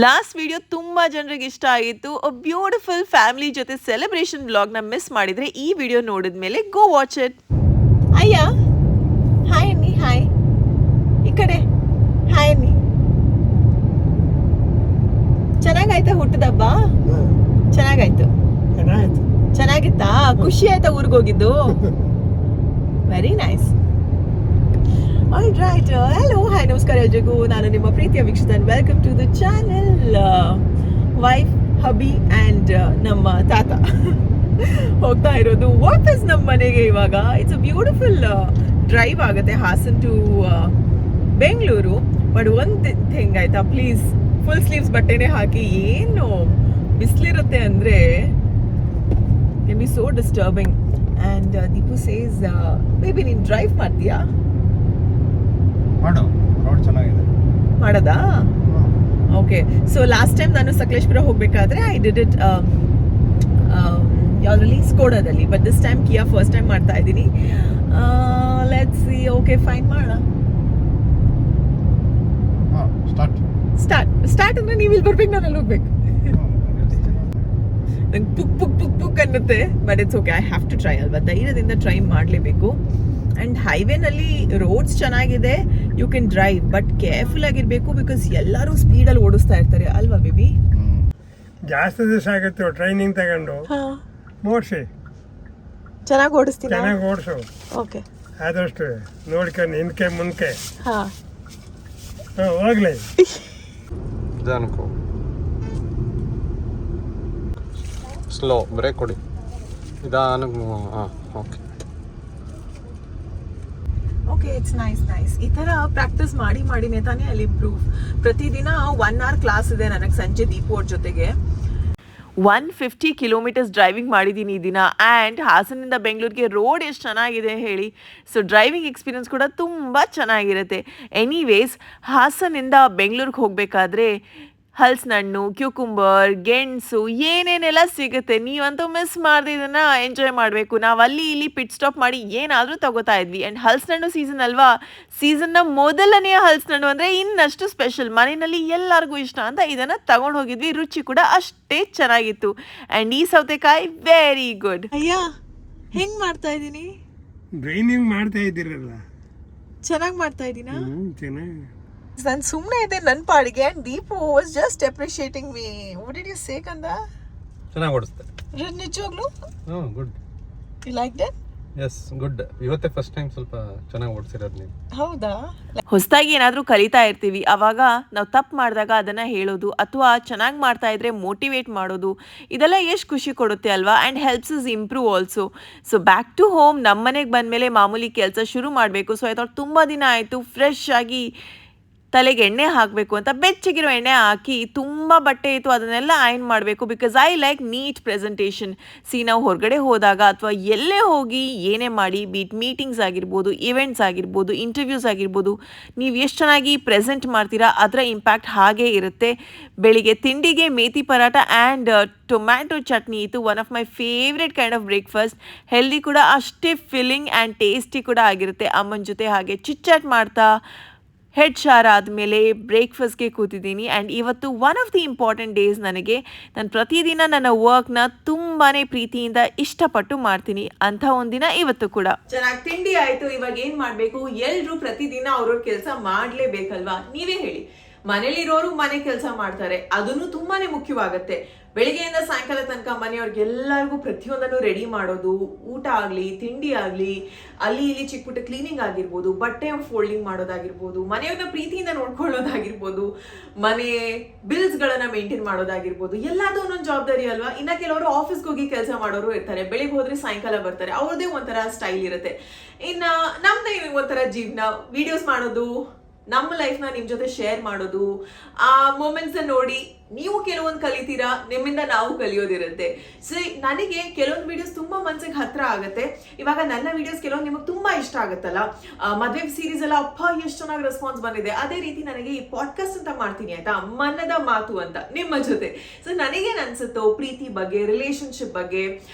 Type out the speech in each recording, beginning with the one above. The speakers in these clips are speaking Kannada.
ಲಾಸ್ಟ್ ವಿಡಿಯೋ ತುಂಬ ಜನರಿಗೆ ಇಷ್ಟ ಆಗಿತ್ತು. ಬ್ಯೂಟಿಫುಲ್ ಫ್ಯಾಮಿಲಿ ಜೊತೆ ಸೆಲೆಬ್ರೇಷನ್ ವ್ಲಾಗ್ನ ಮಿಸ್ ಮಾಡಿದರೆ ಈ ವಿಡಿಯೋ ನೋಡಿದ ಮೇಲೆ ಗೋ ವಾಚ್ ಇಟ್. ಅಯ್ಯ ಹಾಯ್ ಅನ್ನಿ, ಹಾಯ್ ಈ ಕಡೆ ಹಾಯ್ ಅನ್ನಿ. ಚೆನ್ನಾಗಾಯ್ತಾ ಹುಟ್ಟದಬ್ಬ? ಚೆನ್ನಾಗಾಯ್ತು. ಚೆನ್ನಾಗಿತ್ತಾ? ಖುಷಿ ಆಯ್ತಾ ಊರಿಗೆ ಹೋಗಿದ್ದು? Very nice. All right, hello hi ನಮಸ್ಕಾರ ಎಲ್ರಿಗೂ. ನಾನು ನಿಮ್ಮ ಪ್ರೀತಿಯ ವೀಕ್ಷಕ. Welcome to the channel. Wife, hubby and ನಮ್ಮ ತಾತ ಹೋಗ್ತಾ ಇರೋದು ವಾಪಸ್ ನಮ್ಮ ಮನೆಗೆ. ಇವಾಗ ಇಟ್ಸ್ ಅ ಬ್ಯೂಟಿಫುಲ್ ಡ್ರೈವ್ ಆಗುತ್ತೆ ಹಾಸನ್ ಟು ಬೆಂಗಳೂರು. ಬಟ್ ಒಂದು ಥಿಂಗ್ ಆಯ್ತಾ, ಪ್ಲೀಸ್ ಫುಲ್ ಸ್ಲೀವ್ಸ್ ಬಟ್ಟೆನೇ ಹಾಕಿ. ಏನು ಬಿಸಿಲಿರುತ್ತೆ ಅಂದರೆ can be so disturbing. And Deepu says, baby ನೀನು ಡ್ರೈವ್ ಮಾಡ್ತೀಯಾ? ಮಾಡೋದಾ? ಓಕೆ. ಸೊ ಲಾಸ್ಟ್ ಟೈಮ್ ನಾನು ಸಕಲೇಶ್ಪುರ ಹೋಗ್ಬೇಕಾದ್ರೆ ಐ ಡಿಡ್ ಇಟ್ ಯಾವುದ್ರಲ್ಲಿ, ಸ್ಕೋಡಾದಲ್ಲಿ. But this time Kia first time ಮಾಡ್ತಾ ಇದ್ದೀನಿ. Let's see. ಓಕೆ ಫೈನ್, ಮಾಡೋಣ. ಸ್ಟಾರ್ಟ್ ಅಂದ್ರೆ ನೀವು ಇಲ್ಲಿ ಬರ್ಬೇಕು, ನಾನು ಅಲ್ಲಿ ಹೋಗ್ಬೇಕು. ನಂಗೆ ಪುಕ್ ಪುಕ್ ಪುಕ್ ಪುಕ್ ಅನ್ನುತ್ತೆ. But it's okay, I have to try ಅಲ್ವಾ, ಧೈರ್ಯದಿಂದ ಟ್ರೈ ಮಾಡಲೇಬೇಕು. ಆ್ಯಂಡ್ ಹೈವೇನಲ್ಲಿ ರೋಡ್ಸ್ ಚೆನ್ನಾಗಿದೆ, you can drive, but careful ಆಗಿರಬೇಕು. ಬಿಕಾಸ್ ಎಲ್ಲರೂ ಸ್ಪೀಡಲ್ಲಿ ಓಡಿಸ್ತಾ ಇರ್ತಾರೆ ಅಲ್ವಾ ಬೇಬಿ? ಜಾಸ್ತಿ ದಿವಸ ಆಗುತ್ತೆ ಟ್ರೈನಿಂಗ್ ತಗೊಂಡು. ಓಡಿಸಿ, ಚೆನ್ನಾಗಿ ಓಡಿಸ್ತೀನಿ. ಚೆನ್ನಾಗಿ ಓಡಿಸು. ಓಕೆ, ಆದಷ್ಟು ನೋಡ್ಕೊಂಡು ಹಿಂದ್ಕೆ ಮುಂದ್ಕೆ. ಹಾಂ ಹೋಗ್ಲಿ. ಸ್ಲೋ ಬ್ರೇಕ್ ಕೊಡಿ, ನಿಧಾನಕ್ಕೆ. ಹಾಂ okay okay, it's nice nice. ಈ ಥರ ಪ್ರಾಕ್ಟೀಸ್ ಮಾಡಿ ಮಾಡಿನೇ ತಾನೇ ಅಲ್ಲಿ ಇಂಪ್ರೂವ್. ಪ್ರತಿದಿನ 1 hour ಕ್ಲಾಸ್ ಇದೆ ನನಗೆ ಸಂಜೆ ದೀಪು ಅವ್ರ ಜೊತೆಗೆ. 150 ಕಿಲೋಮೀಟರ್ಸ್ ಡ್ರೈವಿಂಗ್ ಮಾಡಿದ್ದೀನಿ ಈ ದಿನ. ಆ್ಯಂಡ್ ಹಾಸನಿಂದ ಬೆಂಗಳೂರಿಗೆ ರೋಡ್ ಎಷ್ಟು ಚೆನ್ನಾಗಿದೆ ಹೇಳಿ. ಸೊ ಡ್ರೈವಿಂಗ್ ಎಕ್ಸ್ಪೀರಿಯನ್ಸ್ ಕೂಡ ತುಂಬ ಚೆನ್ನಾಗಿರುತ್ತೆ. ಎನಿವೇಸ್, ಹಾಸನಿಂದ ಬೆಂಗಳೂರಿಗೆ ಹೋಗಬೇಕಾದ್ರೆ ಹಲಸಿನಣ್ಣು, ಕ್ಯೂಕುಂಬರ್, ಗೆಣಸು ಏನೇನೆಲ್ಲ ಸಿಗುತ್ತೆ. ನೀವಂತೂ ಮಿಸ್ ಮಾಡದೆ ಇದನ್ನು ಎಂಜಾಯ್ ಮಾಡಬೇಕು. ನಾವು ಅಲ್ಲಿ ಇಲ್ಲಿ ಪಿಟ್ ಸ್ಟಾಪ್ ಮಾಡಿ ಏನಾದರೂ ತಗೋತಾ ಇದ್ವಿ. ಆ್ಯಂಡ್ ಹಲಸಿನಣ್ಣು ಸೀಸನ್ ಅಲ್ವಾ, ಸೀಸನ್ನ ಮೊದಲನೆಯ ಹಲಸಿನಣ್ಣು ಅಂದರೆ ಇನ್ನಷ್ಟು ಸ್ಪೆಷಲ್. ಮನೆಯಲ್ಲಿ ಎಲ್ಲರಿಗೂ ಇಷ್ಟ ಅಂತ ಇದನ್ನು ತಗೊಂಡು ಹೋಗಿದ್ವಿ. ರುಚಿ ಕೂಡ ಅಷ್ಟೇ ಚೆನ್ನಾಗಿತ್ತು. ಆ್ಯಂಡ್ ಈ ಸೌತೆಕಾಯಿ ವೆರಿ ಗುಡ್. ಅಯ್ಯ ಹೆಂಗೆ ಮಾಡ್ತಾ ಇದ್ದೀನಿ? ಟ್ರೈನಿಂಗ್ ಮಾಡ್ತಾ ಇದ್ದೀರಲ್ಲ, ಚೆನ್ನಾಗಿ ಮಾಡ್ತಾ ಇದ್ದೀನಾ? ಚೆನ್ನಾಗಿ. ನಾನು ಸುಮ್ಮನೆ ಇದೆ ನನ್ನ ಪಾಡಿಗೆ. And Deepu was just appreciating me. What did you say ಕಂದ? ಚೆನ್ನಾಗಿ ಓಡಿಸ್ತೆ ನಿಜವಾಗ್ಲೂ? Good. You like that? Yes, good. ಇವತ್ತೇ ಫಸ್ಟ್ ಟೈಮ್ ಸ್ವಲ್ಪ ಚೆನ್ನಾಗಿ ಓಡಿಸಿರೋದು ನೀವು. ಹೌದಾ? ಹೊಸದಾಗಿ ಏನಾದರೂ ಕಲಿತಾ ಇರ್ತೀವಿ, ಅವಾಗ ನಾವು ತಪ್ಪು ಮಾಡಿದಾಗ ಅದನ್ನು ಹೇಳೋದು ಅಥವಾ ಚೆನ್ನಾಗಿ ಮಾಡ್ತಾ ಇದ್ರೆ ಮೋಟಿವೇಟ್ ಮಾಡೋದು, ಇದೆಲ್ಲ ಎಷ್ಟು ಖುಷಿ ಕೊಡುತ್ತೆ ಅಲ್ವಾ? And helps is improve also. So back to home, ನಮ್ಮ ಮನೆಗೆ ಬಂದಮೇಲೆ ಮಾಮೂಲಿ ಕೆಲಸ ಶುರು ಮಾಡಬೇಕು. ಸೊ ಆಯ್ತು, ತುಂಬ ದಿನ ಆಯಿತು, ಫ್ರೆಶ್ ಆಗಿ ತಲೆಗೆ ಎಣ್ಣೆ ಹಾಕಬೇಕು ಅಂತ ಬೆಚ್ಚಗಿರೋ ಎಣ್ಣೆ ಹಾಕಿ, ತುಂಬ ಬಟ್ಟೆ ಇತ್ತು ಅದನ್ನೆಲ್ಲ ಐರನ್ ಮಾಡಬೇಕು. Because I like neat presentation. ನಾವು ಹೊರಗಡೆ ಹೋದಾಗ ಅಥವಾ ಎಲ್ಲೇ ಹೋಗಿ ಏನೇ ಮಾಡಿ, ಮೀಟಿಂಗ್ಸ್ ಆಗಿರ್ಬೋದು, ಇವೆಂಟ್ಸ್ ಆಗಿರ್ಬೋದು, ಇಂಟರ್ವ್ಯೂಸ್ ಆಗಿರ್ಬೋದು, ನೀವು ಎಷ್ಟು ಚೆನ್ನಾಗಿ ಪ್ರೆಸೆಂಟ್ ಮಾಡ್ತೀರಾ ಅದರ ಇಂಪ್ಯಾಕ್ಟ್ ಹಾಗೇ ಇರುತ್ತೆ. ಬೆಳಿಗ್ಗೆ ತಿಂಡಿಗೆ ಮೇಥಿ ಪರಾಟ ಆ್ಯಂಡ್ ಟೊಮ್ಯಾಟೊ ಚಟ್ನಿ ಇತ್ತು. One of my favourite kind of breakfast. Healthy ಕೂಡ ಅಷ್ಟೇ ಫಿಲ್ಲಿಂಗ್ ಆ್ಯಂಡ್ ಟೇಸ್ಟಿ ಕೂಡ ಆಗಿರುತ್ತೆ. ಅಮ್ಮನ ಜೊತೆ ಹಾಗೆ ಚಿಟ್ಚಾಟ್ ಮಾಡ್ತಾ ಹೆಡ್ ಶಾರ್ ಆದಮೇಲೆ ಬ್ರೇಕ್ಫಾಸ್ಟ್ಗೆ ಕೂತಿದ್ದೀನಿ. ಆ್ಯಂಡ್ ಇವತ್ತು one of the important days ನನಗೆ. ನಾನು ಪ್ರತಿದಿನ ನನ್ನ ವರ್ಕ್ನ ತುಂಬಾ ಪ್ರೀತಿಯಿಂದ ಇಷ್ಟಪಟ್ಟು ಮಾಡ್ತೀನಿ. ಅಂಥ ಒಂದಿನ ಇವತ್ತು ಕೂಡ. ಚೆನ್ನಾಗಿ ತಿಂಡಿ ಆಯಿತು. ಇವಾಗ ಏನು ಮಾಡಬೇಕು? ಎಲ್ಲರೂ ಪ್ರತಿದಿನ ಅವ್ರವ್ರ ಕೆಲಸ ಮಾಡಲೇಬೇಕಲ್ವಾ? ನೀವೇ ಹೇಳಿ. ಮನೇಲಿರೋರು ಮನೆ ಕೆಲಸ ಮಾಡ್ತಾರೆ, ಅದನ್ನು ತುಂಬಾ ಮುಖ್ಯವಾಗುತ್ತೆ. ಬೆಳಿಗ್ಗೆಯಿಂದ ಸಾಯಂಕಾಲ ತನಕ ಮನೆಯವ್ರಿಗೆಲ್ಲರಿಗೂ ಪ್ರತಿಯೊಂದನ್ನು ರೆಡಿ ಮಾಡೋದು, ಊಟ ಆಗಲಿ, ತಿಂಡಿ ಆಗಲಿ, ಅಲ್ಲಿ ಇಲ್ಲಿ ಚಿಕ್ಕ ಪುಟ್ಟ ಕ್ಲೀನಿಂಗ್ ಆಗಿರ್ಬೋದು, ಬಟ್ಟೆ ಫೋಲ್ಡಿಂಗ್ ಮಾಡೋದಾಗಿರ್ಬೋದು, ಮನೆಯವ್ರನ್ನ ಪ್ರೀತಿಯಿಂದ ನೋಡ್ಕೊಳ್ಳೋದಾಗಿರ್ಬೋದು, ಮನೆ ಬಿಲ್ಸ್ಗಳನ್ನು ಮೇಂಟೈನ್ ಮಾಡೋದಾಗಿರ್ಬೋದು, ಎಲ್ಲದೂ ಒಂದೊಂದು ಜವಾಬ್ದಾರಿ ಅಲ್ವಾ? ಇನ್ನು ಕೆಲವರು ಆಫೀಸ್ಗೆ ಹೋಗಿ ಕೆಲಸ ಮಾಡೋರು ಇರ್ತಾರೆ, ಬೆಳಿಗ್ಗೆ ಹೋದ್ರೆ ಸಾಯಂಕಾಲ ಬರ್ತಾರೆ, ಅವ್ರದ್ದೇ ಒಂಥರ ಸ್ಟೈಲ್ ಇರುತ್ತೆ. ಇನ್ನು ನಮ್ಮದೇ ಒಂಥರ ಜೀವನ, ವಿಡಿಯೋಸ್ ಮಾಡೋದು, ನಮ್ಮ ಲೈಫ್ನ ನಿಮ್ಮ ಜೊತೆ ಶೇರ್ ಮಾಡೋದು, ಆ ಮೂಮೆಂಟ್ಸ್ ನೋಡಿ ನೀವು ಕೆಲವೊಂದು ಕಲಿತೀರಾ, ನಿಮ್ಮಿಂದ ನಾವು ಕಲಿಯೋದಿರುತ್ತೆ. ಸೊ ನನಗೆ ಕೆಲವೊಂದು ವಿಡಿಯೋಸ್ ತುಂಬಾ ಮನ್ಸಿಗೆ ಹತ್ರ ಆಗುತ್ತೆ. ಇವಾಗ ನನ್ನ ವಿಡಿಯೋಸ್ ಕೆಲವೊಂದು ನಿಮಗೆ ತುಂಬಾ ಇಷ್ಟ ಆಗುತ್ತಲ್ಲ, ಮದುವೆ ಸೀರೀಸ್ ಎಲ್ಲ ಅಪ್ಪ ಎಷ್ಟು ಚೆನ್ನಾಗಿ ರೆಸ್ಪಾನ್ಸ್ ಬಂದಿದೆ. ಅದೇ ರೀತಿ ನನಗೆ ಈ ಪಾಡ್ಕಾಸ್ಟ್ ಅಂತ ಮಾಡ್ತೀನಿ ಆಯ್ತಾ, ಮನದ ಮಾತು ಅಂತ ನಿಮ್ಮ ಜೊತೆ. ಸೊ ನನಗೇನು ಅನ್ಸುತ್ತೋ ಪ್ರೀತಿ ಬಗ್ಗೆ, ರಿಲೇಶನ್ಶಿಪ್ ಬಗ್ಗೆ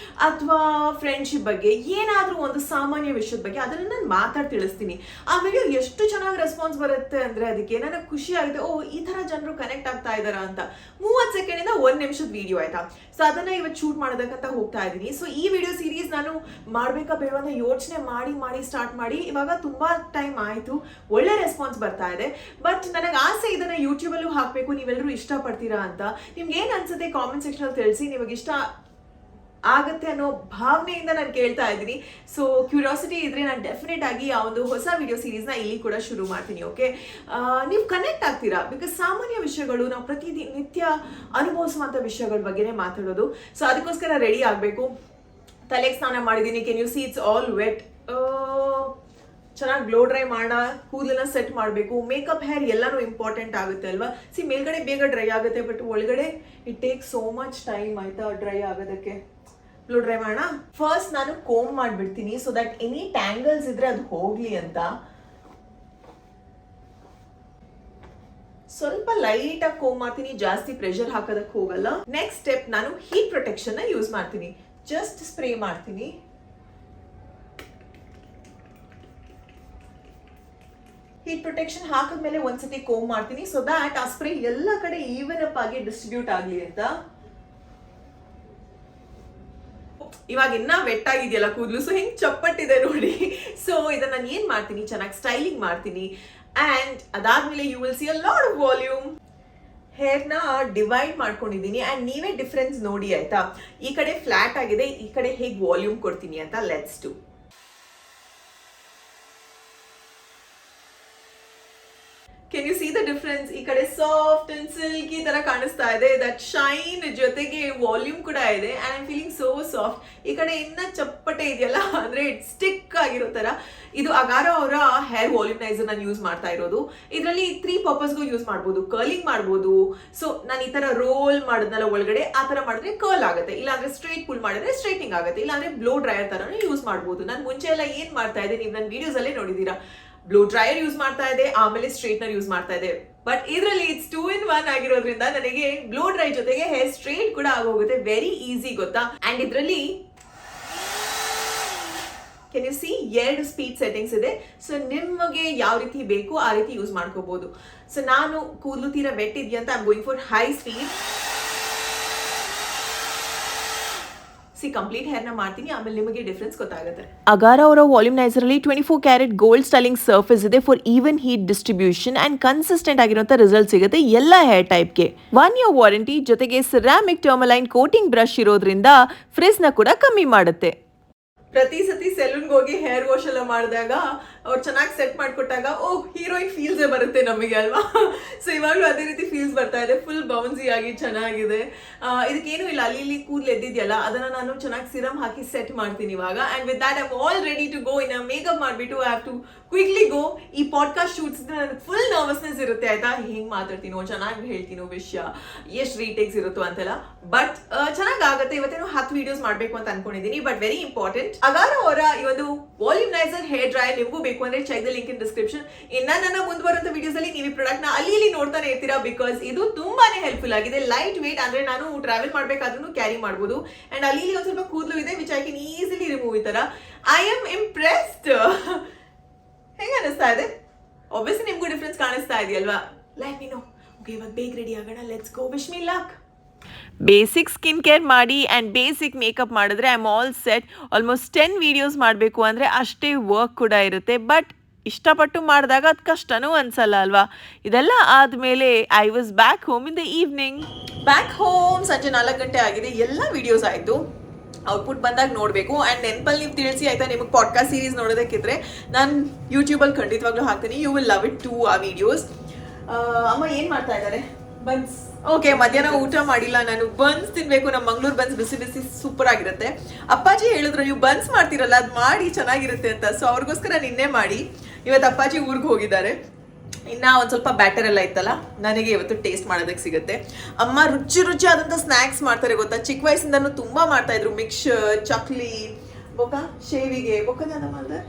ಅಥವಾ ಫ್ರೆಂಡ್ಶಿಪ್ ಬಗ್ಗೆ ಏನಾದ್ರೂ ಒಂದು ಸಾಮಾನ್ಯ ವಿಷಯದ ಬಗ್ಗೆ ಅದನ್ನ ನಾನು ಮಾತಾಡಿ ತಿಳಿಸ್ತೀನಿ. ಆ ವಿಡಿಯೋ ಎಷ್ಟು ಚೆನ್ನಾಗಿ ರೆಸ್ಪಾನ್ಸ್ ಬರುತ್ತೆ ಅಂದ್ರೆ ಅದಕ್ಕೆ ನನಗೆ ಖುಷಿ ಆಗುತ್ತೆ. ಓ, ಈ ತರ ಜನರು ಕನೆಕ್ಟ್ ಆಗ್ತಾ ಇದಾರ ಅಂತ. 30 ಸೆಕೆಂಡಿಂದ 1 ನಿಮಿಷದ ವಿಡಿಯೋ ಆಯ್ತಾ. ಸೊ ಅದನ್ನ ಇವತ್ತು ಶೂಟ್ ಮಾಡೋದಕ್ಕಂತ ಹೋಗ್ತಾ ಇದ್ದೀನಿ. ಸೊ ಈ ವಿಡಿಯೋ ಸೀರೀಸ್ ನಾನು ಮಾಡ್ಬೇಕಾ ಬೇಡ ಅಂತ ಯೋಚನೆ ಮಾಡಿ ಸ್ಟಾರ್ಟ್ ಮಾಡಿ ಇವಾಗ ತುಂಬಾ ಟೈಮ್ ಆಯ್ತು. ಒಳ್ಳೆ ರೆಸ್ಪಾನ್ಸ್ ಬರ್ತಾ ಇದೆ. ಬಟ್ ನನಗೆ ಆಸೆ ಇದನ್ನ ಯೂಟ್ಯೂಬ್ ಅಲ್ಲೂ ಹಾಕ್ಬೇಕು, ನೀವೆಲ್ಲರೂ ಇಷ್ಟ ಪಡ್ತೀರಾ ಅಂತ. ನಿಮ್ಗೆ ಏನ್ ಅನ್ಸುತ್ತೆ ಕಾಮೆಂಟ್ ಸೆಕ್ಷನ್ ಅಲ್ಲಿ ತಿಳಿಸಿ. ನಿಮಗೆ ಇಷ್ಟ ಆಗತ್ತೆ ಅನ್ನೋ ಭಾವನೆಯಿಂದ ನಾನು ಕೇಳ್ತಾ ಇದ್ದೀನಿ. ಸೊ ಕ್ಯೂರಿಯಾಸಿಟಿ ಇದ್ರೆ ನಾನು ಡೆಫಿನೆಟ್ ಆಗಿ ಆ ಒಂದು ಹೊಸ ವಿಡಿಯೋ ಸೀರೀಸ್ನ ಇಲ್ಲಿ ಕೂಡ ಶುರು ಮಾಡ್ತೀನಿ. ಓಕೆ, ನೀವು ಕನೆಕ್ಟ್ ಆಗ್ತೀರಾ. ಬಿಕಾಸ್ ಸಾಮಾನ್ಯ ವಿಷಯಗಳು ನಾವು ನಿತ್ಯ ಅನುಭವಿಸುವಂಥ ವಿಷಯಗಳ ಬಗ್ಗೆನೇ ಮಾತಾಡೋದು. ಸೊ ಅದಕ್ಕೋಸ್ಕರ ರೆಡಿ ಆಗಬೇಕು. ತಲೆಗೆ ಸ್ನಾನ ಮಾಡಿದ್ದೀನಿ. Can you see it's all wet. ಚೆನ್ನಾಗಿ ಬ್ಲೋ ಡ್ರೈ ಮಾಡೋಣ, ಕೂದಲನ್ನ ಸೆಟ್ ಮಾಡಬೇಕು. ಮೇಕಪ್, ಹೇರ್ ಎಲ್ಲಾನು ಇಂಪಾರ್ಟೆಂಟ್ ಆಗುತ್ತೆ ಅಲ್ವಾ. ಮೇಲ್ಗಡೆ ಬೇಗ ಡ್ರೈ ಆಗುತ್ತೆ, ಬಟ್ ಒಳಗಡೆ it take so much time ಆಯ್ತಾ ಡ್ರೈ ಆಗೋದಕ್ಕೆ. ಬ್ಲೋ ಡ್ರೈ ಮಾಡೋಣ. ಫಸ್ಟ್ ನಾನು ಕೋಮ್ ಮಾಡ್ಬಿಡ್ತೀನಿ, ಸೊ ದಟ್ ಎನಿ ಟ್ಯಾಂಗಲ್ಸ್ ಇದ್ರೆ ಅದು ಹೋಗ್ಲಿ ಅಂತ. ಸ್ವಲ್ಪ ಲೈಟ್ ಆಗಿ ಕೋಮ್ ಮಾಡ್ತೀನಿ, ಜಾಸ್ತಿ ಪ್ರೆಷರ್ ಹಾಕೋದಕ್ಕೆ ಹೋಗಲ್ಲ. ನೆಕ್ಸ್ಟ್ ಸ್ಟೆಪ್, ನಾನು ಹೀಟ್ ಪ್ರೊಟೆಕ್ಷನ್ ನ ಯೂಸ್ ಮಾಡ್ತೀನಿ. ಜಸ್ಟ್ ಸ್ಪ್ರೇ ಮಾಡ್ತೀನಿ. ಹೀಟ್ ಪ್ರೊಟೆಕ್ಷನ್ ಹಾಕಿದ್ಮೇಲೆ ಒಂದ್ಸತಿ ಕೋಮ್ ಮಾಡ್ತೀನಿ, ಸೊ ದಟ್ ಆ ಸ್ಪ್ರೇ ಎಲ್ಲ ಕಡೆ ಈವನ್ ಅಪ್ ಆಗಿ ಡಿಸ್ಟ್ರಿಬ್ಯೂಟ್ ಆಗ್ಲಿ ಅಂತ. ಇವಾಗ ಇನ್ನ ವೆಟ್ ಆಗಿದೆಯಲ್ಲ ಕೂದಲು, ಸೊ ಹಿಂಗ್ ಚಪ್ಪಟ್ಟಿದೆ ನೋಡಿ. ಸೊ ಇದನ್ನ ನಾನು ಏನ್ ಮಾಡ್ತೀನಿ, ಚೆನ್ನಾಗಿ ಸ್ಟೈಲಿಂಗ್ ಮಾಡ್ತೀನಿ. ಅಂಡ್ ಅದಾದ್ಮೇಲೆ you will see a lot of volume. ಹೇರ್ನ ಡಿವೈಡ್ ಮಾಡ್ಕೊಂಡಿದ್ದೀನಿ ಅಂಡ್ ನೀವೇ ಡಿಫ್ರೆನ್ಸ್ ನೋಡಿ ಆಯ್ತಾ. ಈ ಕಡೆ ಫ್ಲಾಟ್ ಆಗಿದೆ, ಈ ಕಡೆ ಹೇಗೆ ವಾಲ್ಯೂಮ್ ಕೊಡ್ತೀನಿ ಅಂತ. Let's do. Can you see the difference? ಈ ಕಡೆ ಸಾಫ್ಟ್ ಅಂಡ್ ಸಿಲ್ಕಿ ತರ ಕಾಣಿಸ್ತಾ ಇದೆ. ದಟ್ ಶೈನ್ ಜೊತೆಗೆ ವಾಲ್ಯೂಮ್ ಕೂಡ ಇದೆ and I'm feeling so soft. ಈ ಕಡೆ ಇನ್ನ ಚಪ್ಪಟೆ ಇದೆಯಲ್ಲ, ಅಂದ್ರೆ ಸ್ಟಿಕ್ ಆಗಿರೋ ತರ. ಇದು ಅಗಾರೋ ಅವರ ಹೇರ್ ವಾಲ್ಯೂಮ್ನೈಸರ್ ನಾನು ಯೂಸ್ ಮಾಡ್ತಾ ಇರೋದು. ಇದರಲ್ಲಿ 3 ಪರ್ಪಸ್ಗೂ ಯೂಸ್ ಮಾಡ್ಬೋದು. ಕರ್ಲಿಂಗ್ ಮಾಡ್ಬೋದು. ಸೊ ನಾನು ಈ ತರ ರೋಲ್ ಮಾಡಿದ್ನಲ್ಲ ಒಳಗಡೆ, ಆ ತರ ಮಾಡಿದ್ರೆ ಕರ್ಲ್ ಆಗುತ್ತೆ. ಇಲ್ಲಾಂದ್ರೆ ಸ್ಟ್ರೈಟ್ ಪುಲ್ ಮಾಡಿದ್ರೆ ಸ್ಟ್ರೈಟ್ನಿಂಗ್ ಆಗುತ್ತೆ. ಇಲ್ಲಾಂದ್ರೆ ಬ್ಲೋ ಡ್ರೈಯರ್ ತರನು ಯೂಸ್ ಮಾಡ್ಬೋದು. ನಾನು ಮುಂಚೆ ಎಲ್ಲ ಏನ್ ಮಾಡ್ತಾ ಇದ್ದೆ, ನೀವು ನನ್ನ ವಿಡಿಯೋಸ್ ಅಲ್ಲೇ ನೋಡಿದೀರಾ. ಬ್ಲೋ ಡ್ರೈಯರ್ ಯೂಸ್ ಮಾಡ್ತಾ ಇದೆ, ಆಮೇಲೆ ಸ್ಟ್ರೈಟ್ನರ್ ಯೂಸ್ ಮಾಡ್ತಾ ಇದೆ. ಬಟ್ ಇದರಲ್ಲಿ ಇಟ್ಸ್ 2 in 1 ಆಗಿರೋದ್ರಿಂದ ನನಗೆ ಬ್ಲೋ ಡ್ರೈ ಜೊತೆಗೆ ಹೇರ್ ಸ್ಟ್ರೈಟ್ ಕೂಡ ಆಗೋಗುತ್ತೆ. ವೆರಿ ಈಸಿ ಗೊತ್ತಾ. ಅಂಡ್ ಇದರಲ್ಲಿ Ken you C 2 speed settings ಇದೆ. ಸೊ ನಿಮಗೆ ಯಾವ ರೀತಿ ಬೇಕು ಆ ರೀತಿ ಯೂಸ್ ಮಾಡ್ಕೋಬಹುದು. ಸೊ ನಾನು ಕೂದಲು ತೀರಾ ವೆಟ್ ಇದೆಯಂತ I am going for high speed. Complete hair ನ ಮಾಡ್ತೀನಿ, ಆಮೇಲೆ ನಿಮಗೆ ಡಿಫರೆನ್ಸ್ ಗೊತ್ತಾಗುತ್ತೆ. ಅಗಾರ ಅವರ ವಾಲ್ಯೂಮ್ನೈಸರ್ ಅಲ್ಲಿ 24 ಕ್ಯಾರೆಟ್ ಗೋಲ್ಡ್ ಸ್ಟೈಲಿಂಗ್ ಸರ್ಫೇಸ್ ಇದೆ for even heat distribution and consistent ಆಗಿರುವಂತ ರಿಸಲ್ಟ್ ಸಿಗುತ್ತೆ ಎಲ್ಲ ಹೇರ್ ಟೈಪ್ಗೆ. 1 year ವಾರಂಟಿ ಜೊತೆಗೆ ಸಿರಾಮಿಕ್ ಟರ್ಮಲೈನ್ ಕೋಟಿಂಗ್ ಬ್ರಷ್ ಇರೋದ್ರಿಂದ ಫ್ರಿಜ್ ನ ಕೂಡ ಕಮ್ಮಿ ಮಾಡುತ್ತೆ. ಪ್ರತಿ ಸತಿ ಸೆಲೂನ್ಗೆ ಹೋಗಿ ಹೇರ್ ವಾಶ್ ಎಲ್ಲ ಮಾಡಿದಾಗ ಅವ್ರು ಚೆನ್ನಾಗಿ ಸೆಟ್ ಮಾಡಿಕೊಟ್ಟಾಗ ಹೀರೋಯಿನ್ ಫೀಲ್ಸೇ ಬರುತ್ತೆ ನಮಗೆ ಅಲ್ವಾ. ಸೊ ಇವಾಗಲೂ ಅದೇ ರೀತಿ ಫೀಲ್ಸ್ ಬರ್ತಾ ಇದೆ. ಫುಲ್ ಬೌನ್ಸಿ ಆಗಿ ಚೆನ್ನಾಗಿದೆ. ಇದಕ್ಕೇನು ಇಲ್ಲ, ಅಲ್ಲಿ ಇಲ್ಲಿ ಕೂದಲು ಎದ್ದಿದೆಯಲ್ಲ ಅದನ್ನ ನಾನು ಚೆನ್ನಾಗಿ ಸಿರಮ್ ಹಾಕಿ ಸೆಟ್ ಮಾಡ್ತೀನಿ ಇವಾಗ. And with that I am all ready to go. ಇನ್ನು ಮೇಕಪ್ ಮಾಡಿಬಿಟ್ಟು I have to quickly go. ಈ ಪಾಡ್ಕಾಸ್ಟ್ ಶೂಟ್ಸ್ ನನಗೆ ಫುಲ್ ನರ್ವಸ್ನೆಸ್ ಇರುತ್ತೆ ಆಯ್ತಾ. ಹಿಂಗೆ ಮಾತಾಡ್ತೀನೋ, ಚೆನ್ನಾಗಿ ಹೇಳ್ತೀನೋ ವಿಷಯ, ಎಷ್ಟು ರೀಟೇಕ್ಸ್ ಇರುತ್ತೋ ಅಂತೆಲ್ಲ. ಬಟ್ ಚೆನ್ನಾಗಿ ಆಗುತ್ತೆ. ಇವತ್ತೇನು 10 ವಿಡಿಯೋಸ್ ಮಾಡಬೇಕು ಅಂತ ಅನ್ಕೊಂಡಿದ್ದೀನಿ. ಬಟ್ ವೆರಿ ಇಂಪಾರ್ಟೆಂಟ್, ಅಗಾರೋ ಅವರ ಈ ಒಂದು ವಾಲ್ಯೂಮ್ನೈಸರ್ ಹೇರ್ ಡ್ರೈಯರ್ ನಿಮಗೂ ಬೇಕು ಅಂದ್ರೆ check the link in description. ಇನ್ನ ನನ್ನ ಮುಂದುವರುವಂತ ವಿಡಿಯೋಸ್ ಅಲ್ಲಿ ನೀವು ಈ ಪ್ರಾಡಕ್ಟ್ ನ ಅಲ್ಲಿ ಇಲ್ಲಿ ನೋಡ್ತಾನೆ ಇರ್ತೀರಾ. ಬಿಕಾಸ್ ಇದು ತುಂಬಾನೇ ಹೆಲ್ಪ್ಫುಲ್ ಆಗಿದೆ. ಲೈಟ್ ವೇಟ್, ಅಂದ್ರೆ ನಾನು ಟ್ರಾವೆಲ್ ಮಾಡ್ಬೇಕಾದ್ರೂ ಕ್ಯಾರಿ ಮಾಡಬಹುದು. ಅಂಡ್ ಅಲ್ಲಿ ಇಲ್ಲಿ ಒಂದ್ ಸ್ವಲ್ಪ ಕೂದಲು ಇದೆ which I can easily remove. ಈ ತರ ಐ ಆಮ್ ಇಂಪ್ರೆಸ್ಡ್. ಹೆಂಗ ಅನಿಸ್ತಾ ಇದೆ? ಆಬ್ವಿಯಸ್ಲಿ ನಿಮ್ಗೂ ಡಿಫ್ರೆನ್ಸ್ ಕಾಣಿಸ್ತಾ ಇದೆಯಲ್ವಾ? Let me no. ಓಕೆ, ಇವಾಗ ಬೇಗ ರೆಡಿ ಆಗೋಣ. Let's go. Wish me luck. Basic skin care ಮಾಡಿ ಆ್ಯಂಡ್ ಬೇಸಿಕ್ ಮೇಕಪ್ ಮಾಡಿದ್ರೆ I am all set. Almost 10 videos ಮಾಡಬೇಕು ಅಂದರೆ ಅಷ್ಟೇ ವರ್ಕ್ ಕೂಡ ಇರುತ್ತೆ. ಬಟ್ ಇಷ್ಟಪಟ್ಟು ಮಾಡಿದಾಗ ಅದು ಕಷ್ಟನೂ ಅನ್ಸಲ್ಲ ಅಲ್ವಾ. ಇದೆಲ್ಲ ಆದಮೇಲೆ I was back home in the evening. Back home ಸಂಜೆ 4 ಗಂಟೆ ಆಗಿದೆ. ಎಲ್ಲ ವಿಡಿಯೋಸ್ ಆಯಿತು. ಔಟ್ಪುಟ್ ಬಂದಾಗ ನೋಡಬೇಕು. ಆ್ಯಂಡ್ ನೆನಪಲ್ಲಿ ನೀವು ತಿಳಿಸಿ ಆಯಿತಾ, ನಿಮಗೆ ಪಾಡ್ಕಾಸ್ಟ್ ಸೀರೀಸ್ ನೋಡೋದಕ್ಕಿದ್ರೆ ನಾನು ಯೂಟ್ಯೂಬಲ್ಲಿ ಖಂಡಿತವಾಗ್ಲೂ ಹಾಕ್ತೀನಿ. You will love it to ಆ ವಿಡಿಯೋಸ್. ಅಮ್ಮ ಏನು ಮಾಡ್ತಾ ಇದ್ದಾರೆ? ಬನ್ಸ್. ಓಕೆ, ಮಧ್ಯಾಹ್ನ ಊಟ ಮಾಡಿಲ್ಲ ನಾನು. ಬನ್ಸ್ ತಿನ್ಬೇಕು. ನಮ್ಮ ಮಂಗ್ಳೂರ್ ಬನ್ಸ್ ಬಿಸಿ ಬಿಸಿ ಸೂಪರ್ ಆಗಿರುತ್ತೆ. ಅಪ್ಪಾಜಿ ಹೇಳಿದ್ರು ನೀವು ಬನ್ಸ್ ಮಾಡ್ತೀರಲ್ಲ ಅದು ಮಾಡಿ ಚೆನ್ನಾಗಿರುತ್ತೆ ಅಂತ. ಸೊ ಅವ್ರಿಗೋಸ್ಕರ ನಿನ್ನೆ ಮಾಡಿ. ಇವತ್ತು ಅಪ್ಪಾಜಿ ಊರಿಗೆ ಹೋಗಿದ್ದಾರೆ. ಇನ್ನು ಒಂದು ಸ್ವಲ್ಪ ಬ್ಯಾಟರ್ ಎಲ್ಲ ಇತ್ತಲ್ಲ ನನಗೆ ಇವತ್ತು ಟೇಸ್ಟ್ ಮಾಡೋದಕ್ಕೆ ಸಿಗುತ್ತೆ. ಅಮ್ಮ ರುಚಿ ಆದಂಥ ಸ್ನ್ಯಾಕ್ಸ್ ಮಾಡ್ತಾರೆ ಗೊತ್ತಾ, ಚಿಕ್ಕ ವಯಸ್ಸಿಂದನೂ ತುಂಬ ಮಾಡ್ತಾಯಿದ್ರು. ಮಿಕ್ಸರ್, ಚಕ್ಲಿ, ಬೊಕ್ಕ ಶೇವಿಗೆ, ಬೊಕ್ಕದ ಮಾಡಿದೆ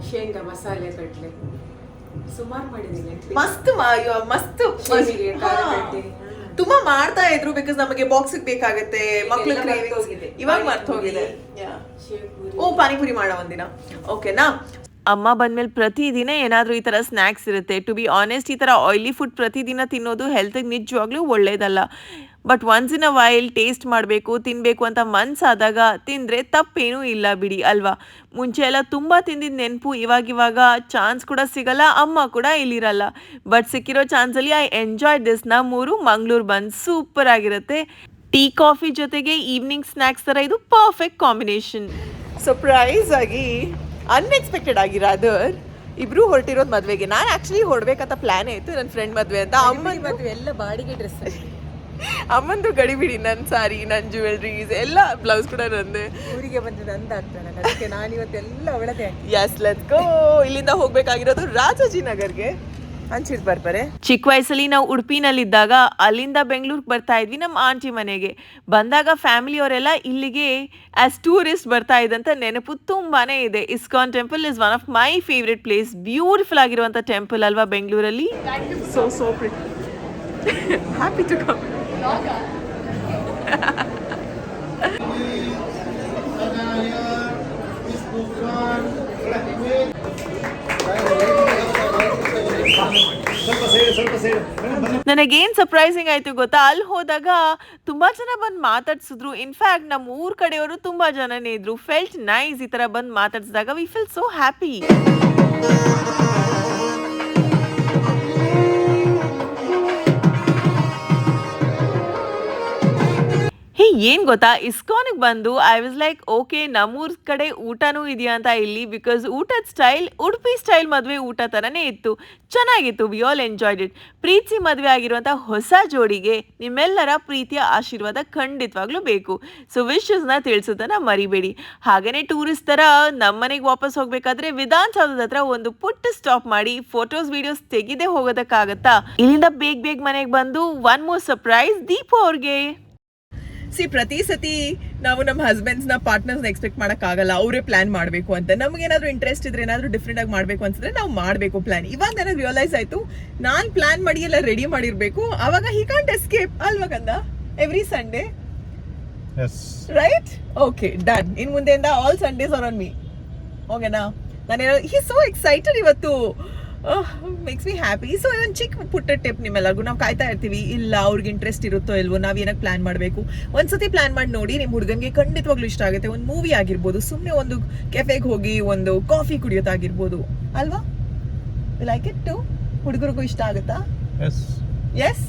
ಶೇಂಗಾ ಮಸಾಲೆ ಕಟ್ಲೆ ಸುಮಾರು ಮಾಡಿದ್ದೀನಿ. ಮಸ್ತ್ ತುಂಬಾ ಮಾಡ್ತಾ ಇದ್ರು. ಬಿಕಾಸ್ ನಮಗೆ ಬಾಕ್ಸಿಗೆ ಬೇಕಾಗತ್ತೆ, ಮಕ್ಳು ಇವಾಗ ಮರ್ತು ಹೋಗಿದೆ. ಓ ಪಾನಿಪುರಿ ಮಾಡೋ ಒಂದಿನ, ಓಕೆನಾ. ಅಮ್ಮ ಬಂದ್ಮೇಲೆ ಪ್ರತಿದಿನ ಏನಾದರೂ ಈ ಥರ ಸ್ನ್ಯಾಕ್ಸ್ ಇರುತ್ತೆ. ಟು ಬಿ ಆನೆಸ್ಟ್, ಈ ಥರ ಆಯಿಲಿ ಫುಡ್ ಪ್ರತಿದಿನ ತಿನ್ನೋದು ಹೆಲ್ತಿಗೆ ನಿಜವಾಗ್ಲೂ ಒಳ್ಳೇದಲ್ಲ. But once in a while taste ಮಾಡಬೇಕು, ತಿನ್ನಬೇಕು ಅಂತ ಮನಸ್ಸಾದಾಗ ತಿಂದರೆ ತಪ್ಪೇನೂ ಇಲ್ಲ ಬಿಡಿ ಅಲ್ವಾ. ಮುಂಚೆ ಎಲ್ಲ ತುಂಬ ತಿಂದಿದ್ದು ನೆನಪು, ಇವಾಗ ಚಾನ್ಸ್ ಕೂಡ ಸಿಗಲ್ಲ, ಅಮ್ಮ ಕೂಡ ಇಲ್ಲಿರಲ್ಲ. ಬಟ್ ಸಿಕ್ಕಿರೋ ಚಾನ್ಸಲ್ಲಿ ಐ ಎಂಜಾಯ್ ದಿಸ್. ನಮ್ಮೂರು ಮಂಗಳೂರು ಬಂದು ಸೂಪರ್ ಆಗಿರುತ್ತೆ. ಟೀ ಕಾಫಿ ಜೊತೆಗೆ ಈವ್ನಿಂಗ್ ಸ್ನ್ಯಾಕ್ಸ್ ಥರ ಇದು ಪರ್ಫೆಕ್ಟ್ ಕಾಂಬಿನೇಷನ್. ಸರ್ಪ್ರೈಸ್ ಆಗಿ ಅನ್ಎಕ್ಸ್ಪೆಕ್ಟೆಡ್ ಆಗಿ ರಾದರ್ ಇಬ್ರು ಹೊರಟಿರೋದು ಮದುವೆಗೆ. ನಾನು ಆ್ಯಕ್ಚುಲಿ ಹೊರಡ್ಬೇಕಂತ ಪ್ಲ್ಯಾನೇ ಇತ್ತು, ನನ್ನ ಫ್ರೆಂಡ್ ಮದುವೆ ಅಂತ. ಅಮ್ಮ ಮದುವೆ ಎಲ್ಲ ಬಾಡಿಗೆ ಡ್ರೆಸ್, ಅಮ್ಮಂದು ಗಡಿಬಿಡಿ, ನನ್ನ ಸಾರಿ, ನನ್ನ ಜ್ಯುವೆಲ್ರೀಸ್ ಎಲ್ಲ, ಬ್ಲೌಸ್ ಕೂಡ ನಂದೆ. ಊರಿಗೆ ಬಂದಿದ್ದು ಅಂದ ಆಗ್ತಾನೆ, ಅದಕ್ಕೆ ನಾನು ಇವತ್ತೆಲ್ಲ ಅವಳದೇ. Yes let's go. ಇಲ್ಲಿಂದ ಹೋಗ್ಬೇಕಾಗಿರೋದು ರಾಜಾಜಿನಗರ್ಗೆ. ಹಂಚಿದ್ ಬರ್ಬಾರೆ. ಚಿಕ್ಕ ವಯಸ್ಸಲ್ಲಿ ನಾವು ಉಡುಪಿನಲ್ಲಿದ್ದಾಗ ಅಲ್ಲಿಂದ ಬೆಂಗಳೂರಿಗೆ ಬರ್ತಾ ಇದ್ವಿ ನಮ್ಮ ಆಂಟಿ ಮನೆಗೆ. ಬಂದಾಗ ಫ್ಯಾಮಿಲಿಯವರೆಲ್ಲ ಇಲ್ಲಿಗೆ ಆಸ್ ಟೂರಿಸ್ಟ್ ಬರ್ತಾ ಇದ್ದಂಥ ನೆನಪು ತುಂಬಾ ಇದೆ. ISKCON temple is one of my favourite place. Beautiful ಆಗಿರುವಂಥ ಟೆಂಪಲ್ ಅಲ್ವಾ ಬೆಂಗಳೂರಲ್ಲಿ. So pretty. Happy to come. ನನಗೇನು ಸರ್ಪ್ರೈಸಿಂಗ್ ಆಯಿತು ಗೊತ್ತಾ, ಅಲ್ಲಿ ಹೋದಾಗ ತುಂಬ ಜನ ಬಂದು ಮಾತಾಡ್ಸಿದ್ರು. ಇನ್ಫ್ಯಾಕ್ಟ್ ನಮ್ಮ ಊರ ಕಡೆಯವರು ತುಂಬ ಜನನೇ ಇದ್ರು. Felt nice. ಈ ಥರ ಬಂದು ಮಾತಾಡ್ಸಿದಾಗ ವಿ ಫೀಲ್ ಸೋ ಹ್ಯಾಪಿ. ಏನು ಗೊತ್ತಾ, ಇಸ್ಕಾನಿಗೆ ಬಂದು ಐ ವಾಸ್ ಲೈಕ್ ಓಕೆ, ನಮ್ಮೂರ ಕಡೆ ಊಟನೂ ಇದೆಯಾ ಅಂತ ಇಲ್ಲಿ. ಬಿಕಾಸ್ ಊಟದ ಸ್ಟೈಲ್ ಉಡುಪಿ ಸ್ಟೈಲ್ ಮದುವೆ ಊಟ ಥರನೇ ಇತ್ತು, ಚೆನ್ನಾಗಿತ್ತು. We all enjoyed it. ಪ್ರೀತಿ ಮದುವೆ ಆಗಿರುವಂಥ ಹೊಸ ಜೋಡಿಗೆ ನಿಮ್ಮೆಲ್ಲರ ಪ್ರೀತಿಯ ಆಶೀರ್ವಾದ ಖಂಡಿತವಾಗ್ಲೂ ಬೇಕು. ಸೊ ವಿಶಸ್ನ ತಿಳಿಸೋದನ್ನ ಮರಿಬೇಡಿ. ಹಾಗೆಯೇ ಟೂರಿಸ್ಟ್ ಥರ ನಮ್ಮನೆಗೆ ವಾಪಸ್ ಹೋಗಬೇಕಾದ್ರೆ ವಿಧಾನಸೌಧದ ಹತ್ರ ಒಂದು ಪುಟ್ಟ ಸ್ಟಾಪ್ ಮಾಡಿ ಫೋಟೋಸ್ ವೀಡಿಯೋಸ್ ತೆಗೆದೇ ಹೋಗೋದಕ್ಕಾಗತ್ತಾ. ಇಲ್ಲಿಂದ ಬೇಗ ಮನೆಗೆ ಬಂದು ಒನ್ ಮೋರ್ ಸರ್ಪ್ರೈಸ್ ದೀಪು ಅವ್ರಿಗೆ. ಪ್ರತಿ ಸತಿ ನಾವು ನಮ್ಮ ಹಸ್ಬೆಂಡ್ಸ್ನ ಪಾರ್ಟ್ನರ್ಸ್ನ ಎಕ್ಸ್ಪೆಕ್ಟ್ ಮಾಡೋಕ್ಕಾಗಲ್ಲ, ಅವರೇ ಪ್ಲಾನ್ ಮಾಡಬೇಕು ಅಂತ. ನಮಗೇನಾದರೂ ಇಂಟ್ರೆಸ್ಟ್ ಇದ್ರೆ, ಏನಾದರೂ ಡಿಫ್ರೆಂಟ್ ಆಗಿ ಮಾಡಬೇಕು ಅನ್ಸಿದ್ರೆ ನಾವು ಮಾಡಬೇಕು ಪ್ಲಾನ್. ಇವಾಗ ನನಗೆ ರಿಯಲೈಸ್ ಆಯಿತು, ನಾನು ಪ್ಲಾನ್ ಮಾಡಿ ಎಲ್ಲ ರೆಡಿ ಮಾಡಿರಬೇಕು. ಆವಾಗ ಹಿ ಕಾಂಟ್ ಎಸ್ಕೇಪ್ ಅಲ್ವಾ ಕಂದ, every Sunday right. Okay done. ಇನ್ನು ಮುಂದೆಯಿಂದ all Sundays are on me, ಓಕೆನಾ. ನಾನೇನೋ ಹಿ ಸೋ ಎಕ್ಸೈಟೆಡ್ ಇವತ್ತು, ಮೇಕ್ಸ್ ಮಿ ಹ್ಯಾಪಿ. ಸೊ ಒಂದು ಚಿಕ್ಕ ಪುಟ್ಟ ಟಿಪ್ ನಿಮ್ಮೆಲ್ಲರಿಗೂ. ನಾವು ಕಾಯ್ತಾ ಇರ್ತೀವಿ, ಇಲ್ಲ ಅವ್ರಿಗೆ ಇಂಟ್ರೆಸ್ಟ್ ಇರುತ್ತೋ ಇಲ್ವೋ, ನಾವು ಏನಕ್ಕೆ ಪ್ಲಾನ್ ಮಾಡಬೇಕು. ಒಂದ್ಸತಿ ಪ್ಲಾನ್ ಮಾಡಿ ನೋಡಿ, ನಿಮ್ಮ ಹುಡುಗನಿಗೆ ಖಂಡಿತವಾಗ್ಲೂ ಇಷ್ಟ ಆಗುತ್ತೆ. ಒಂದು ಮೂವಿ ಆಗಿರ್ಬೋದು, ಸುಮ್ಮನೆ ಒಂದು ಕೆಫೆಗೆ ಹೋಗಿ ಒಂದು ಕಾಫಿ ಕುಡಿಯೋದಾಗಿರ್ಬೋದು ಅಲ್ವಾ. Like it to. ಹುಡುಗರಿಗೂ ಇಷ್ಟ ಆಗುತ್ತಾ? ಎಸ್.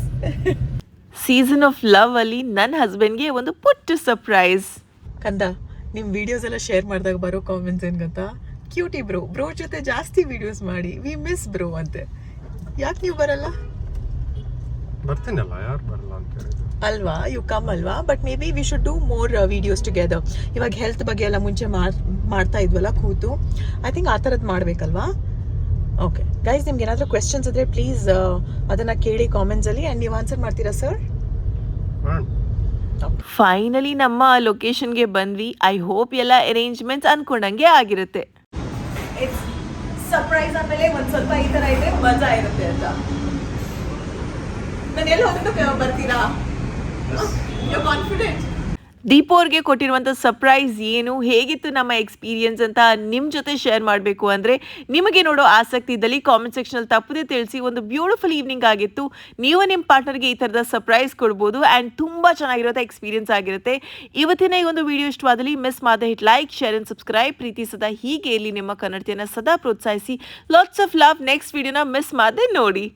ಸೀಸನ್ ಆಫ್ ಲವ್ ಅಲ್ಲಿ ನನ್ನ ಹಸ್ಬೆಂಡ್ಗೆ ಒಂದು ಪುಟ್ಟ ಸರ್ಪ್ರೈಸ್. ಕಂದ, ನಿಮ್ಮ ವಿಡಿಯೋಸ್ ಎಲ್ಲ ಶೇರ್ ಮಾಡಿದಾಗ ಬರೋ ಕಾಮೆಂಟ್ಸ್ ಏನು ಗೊತ್ತಾ, ಕ್ಯೂಟಿ ಬ್ರೋ ಜೊತೆ ಜಾಸ್ತಿ ವಿಡಿಯೋಸ್ ಮಾಡಿ, ವಿ ಮಿಸ್ ಬ್ರೋ ಅಂತೆ. ಯಾಕೆ ನೀವು ಬರಲ್ಲ? ಬರ್ತೀನಲ್ಲ, ಯಾರು ಬರಲ್ಲ ಅಂತ ಹೇಳಿದ್ರು ಅಲ್ವಾ, ಯು ಕಮ್ ಅಲ್ವಾ. But may be we should do more videos together. ಇವಾಗ ಹೆಲ್ತ್ ಬಗ್ಗೆ ಎಲ್ಲ ಮುಂಚೆ ಮಾಡ್ತಾ ಇದ್ವಲ್ಲ ಕೂತು, ಐ ಥಿಂಕ್ ಆ ಥರದ್ದು ಮಾಡಬೇಕಲ್ವಾ. ಓಕೆ ಗೈಸ್, ನಿಮ್ಗೆ ಏನಾದರೂ ಕ್ವೆಶನ್ಸ್ ಇದ್ರೆ ಪ್ಲೀಸ್ ಅದನ್ನು ಕೇಳಿ ಕಾಮೆಂಟ್ಸಲ್ಲಿ, ಆ್ಯಂಡ್ ನೀವು ಆನ್ಸರ್ ಮಾಡ್ತೀರಾ ಸರ್? ಫೈನಲಿ ನಮ್ಮ ಲೊಕೇಶನ್ಗೆ ಬಂದ್ವಿ. ಐ ಹೋಪ್ ಎಲ್ಲ ಅರೇಂಜ್ಮೆಂಟ್ಸ್ ಅನ್ಕೊಂಡಂಗೆ ಆಗಿರುತ್ತೆ. ಸರ್ಪ್ರೈಸ್ ಆಮೇಲೆ ಒಂದು ಸ್ವಲ್ಪ ಈ ಥರ ಇದೆ, ಮಜಾ ಇರುತ್ತೆ ಅಂತ. ನಾನು ಎಲ್ಲಿ ಹೋಗೋದಕ್ಕೆ ಬರ್ತೀರಾ? You confident? ದೀಪು ಅವ್ರಿಗೆ ಕೊಟ್ಟಿರುವಂಥ ಸರ್ಪ್ರೈಸ್ ಏನು, ಹೇಗಿತ್ತು ನಮ್ಮ ಎಕ್ಸ್ಪೀರಿಯನ್ಸ್ ಅಂತ ನಿಮ್ಮ ಜೊತೆ ಶೇರ್ ಮಾಡಬೇಕು ಅಂದರೆ, ನಿಮಗೆ ನೋಡೋ ಆಸಕ್ತಿ ಇದ್ದಲ್ಲಿ ಕಾಮೆಂಟ್ ಸೆಕ್ಷನಲ್ಲಿ ತಪ್ಪದೇ ತಿಳಿಸಿ. ಒಂದು ಬ್ಯೂಟಿಫುಲ್ ಈವ್ನಿಂಗ್ ಆಗಿತ್ತು. ನೀವು ನಿಮ್ಮ ಪಾರ್ಟ್ನರ್ಗೆ ಈ ಥರದ ಸರ್ಪ್ರೈಸ್ ಕೊಡ್ಬೋದು, ಆ್ಯಂಡ್ ತುಂಬ ಚೆನ್ನಾಗಿರುತ್ತೆ, ಎಕ್ಸ್ಪೀರಿಯನ್ಸ್ ಆಗಿರುತ್ತೆ. ಇವತ್ತಿನ ಈ ಒಂದು ವಿಡಿಯೋ ಇಷ್ಟವಾದಲ್ಲಿ ಮಿಸ್ ಮಾಡದೆ hit like, share and subscribe. ಪ್ರೀತಿ ಸದಾ ಹೀಗೆ ಇಲ್ಲಿ ನಿಮ್ಮ ಕನ್ನಡತಿಯನ್ನು ಸದಾ ಪ್ರೋತ್ಸಾಹಿಸಿ. Lots of love. ನೆಕ್ಸ್ಟ್ ವಿಡಿಯೋನ ಮಿಸ್ ಮಾಡದೆ ನೋಡಿ.